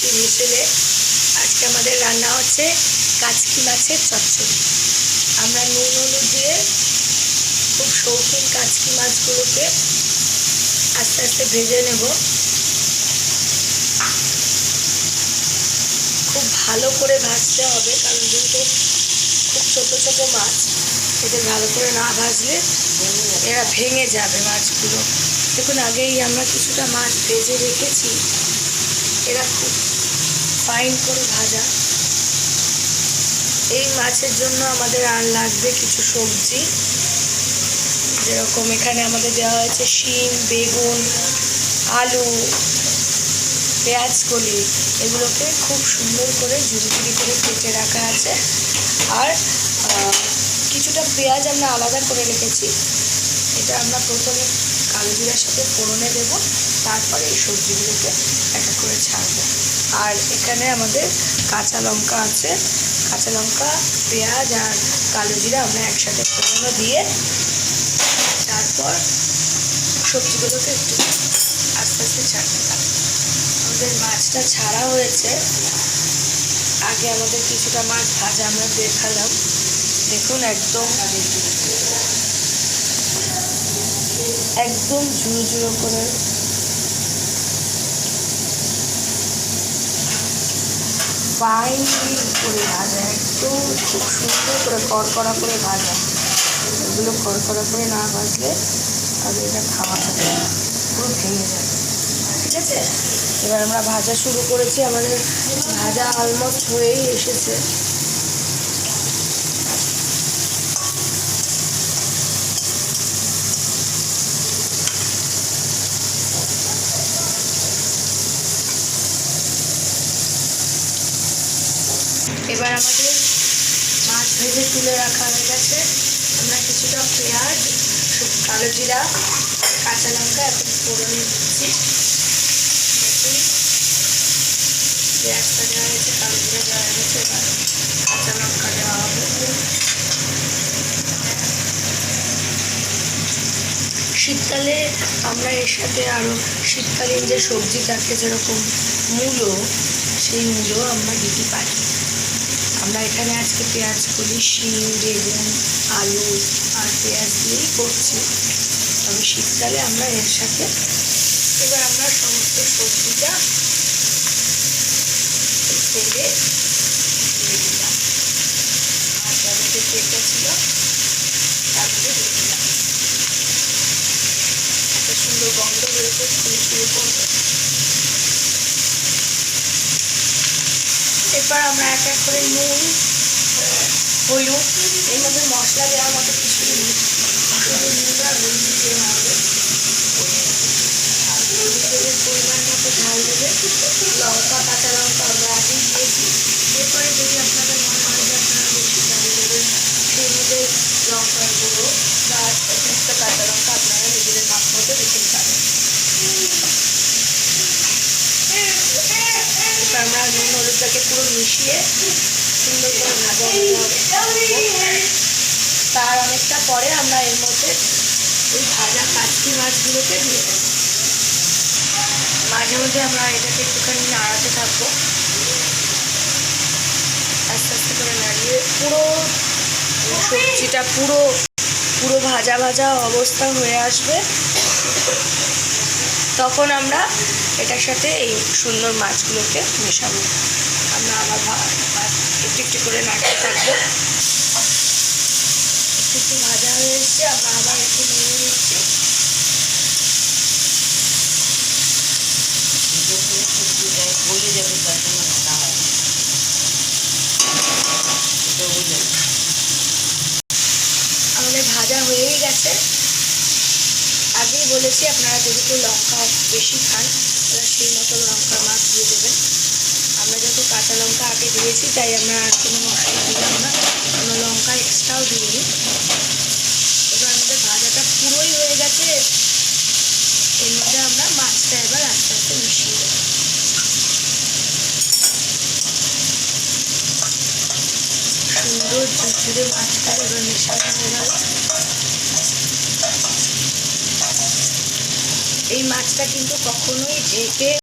মিষ্টি মিশেলে আজকে আমাদের রান্না হচ্ছে কাচকি মাছের চচ্চড়ি। আমরা নুন হলুদ দিয়ে খুব শৌখিন কাচকি মাছগুলোকে আস্তে আস্তে ভেজে নেব। খুব ভালো করে ভাজতে হবে, কারণ যেহেতু খুব ছোটো ছোটো মাছ, এদের ভালো করে না ভাজলে এরা ভেঙে যাবে মাছগুলো। দেখুন, আগেই আমরা কিছুটা মাছ ভেজে রেখেছি, এরা খুব ফাইন করে ভাজা। এই মাছের জন্য আমাদের আর লাগবে কিছু সবজি, যেরকম এখানে আমাদের দেওয়া হয়েছে শিম, বেগুন, আলু, পেঁয়াজ কলি, এগুলোকে খুব সুন্দর করে ঝুড়ি ঝুড়ি করে কেটে রাখা আছে। আর কিছুটা পেঁয়াজ আমরা আলাদা করে রেখেছি, এটা আমরা প্রথমে কালো জিরার সাথে ফোড়নে দেব, তারপরে এই সবজিগুলোকে এক এক করে ছাড়ব। আর এখানে আমাদের কাঁচা লঙ্কা আছে, কাঁচা লঙ্কা, পেঁয়াজ আর কালো জিরা আমরা একসাথে ফোড়নে দিয়ে তারপর সবজিগুলোকে একটু আস্তে আস্তে ছাড়তে থাকবো। আমাদের মাছটা ছাড়া হয়েছে, আগে আমাদের কিছুটা মাছ ভাজা আমরা দেখালাম। দেখুন, একদম ঝুড়ো ঝুড়ো করে ফাইনলি করে ভাজা, একদম খুব সুন্দর করে কড়কড়া করে ভাজা। এগুলো কড়কড়া করে না ভাজলে আর এটা খাওয়াটা পুরো ভেঙে যাবে, ঠিক আছে? এবার আমরা ভাজা শুরু করেছি, আমাদের ভাজা অলমোস্ট হয়েই এসেছে। এবার আমাদের মাছ ভেজে তুলে রাখা হয়ে গেছে। আমরা কিছুটা পেঁয়াজ, কালো জিরা, কাঁচা লঙ্কা এখন ফোড়নে দিচ্ছি। পেঁয়াজটা দেওয়া হয়েছে, কালো জিরা দেওয়া হয়েছে, এবার কাঁচা লঙ্কা দেওয়া হবে। শীতকালে আমরা এর সাথে আরও শীতকালীন যে সবজি থাকে, যেরকম মূলো, সেই মূলো আমরা দিতে পারি। আমরা এখানে আজকে পেঁয়াজ কলি, শিম, বেগুন, আলু আর পেঁয়াজ দিয়েই করছি, তবে শীতকালে আমরা এর সাথে এবার আমরা সমস্ত সবজিটা তেলে দিয়ে দিলাম। আর যাতে তেলটা ছিল তার মধ্যে দিয়ে দিলাম। একটা সুন্দর গন্ধ বেরোতে শুরু করবে। এরপর আমরা এক এক করে নুন, হলুদ, এর মধ্যে মশলা দেওয়ার মতো কিছুই নেই, শুধু নুন আর হলুদ দেওয়া হবে। নিজেদের পরিমাণ মতো ঝাল দেবে। লঙ্কা, কাঁচা লঙ্কা আমরা আগেই দিয়েছি। এরপরে যদি আপনাদের মনে হয় যে আপনারা বেশি ঝাল দেবেন, সেই মধ্যে লঙ্কার গুঁড়ো বা অতিরিক্ত কাঁচা লঙ্কা আপনারা নিজেদের মাপ মতো রেখে পারেন। আমরা নুন হলুদটাকে পুরো মিশিয়ে সুন্দর করে ভাজা হবে। তার অনেকটা পরে আমরা এর মধ্যে ওই ভাজা কাচকি মাছগুলোকে দিয়ে দেবো। মাঝে মধ্যে আমরা এটাকে একটুখানি নাড়াতে থাকবো, আস্তে আস্তে করে নাড়িয়ে পুরো সবজিটা পুরো ভাজা ভাজা অবস্থা হয়ে আসবে। তখন আমরা এটার সাথে এই সুন্দর মাছগুলোকে মেশাবো। আমরা আবার একটু একটু করে নাড়তে থাকবো। একটু ভাজা হয়ে এসছে, আমরা আবার একটু নেড়ে নিচ্ছি। আমাদের ভাজা হয়েই গেছে। আগেই বলেছি, আপনারা যদি কেউ লঙ্কা বেশি খান তাহলে সেই মতো লঙ্কার মাছ দিয়ে দেবেন। আমরা যত কাঁচা লঙ্কা আগে দিয়েছি, তাই আমরা আর কোনো মশলা দিলাম না, কোনো লঙ্কা এক্সট্রাও দিইনি। এবার আমাদের ভাজাটা পুরোই হয়ে গেছে। এর মধ্যে আমরা মাছটা এবার আস্তে আস্তে মিশিয়ে দেবো। সুন্দর ঝুরঝুরে মাছটা এবার মেশানো হয়ে গেল। এই মাছটা কিন্তু কখনোই ঢেকে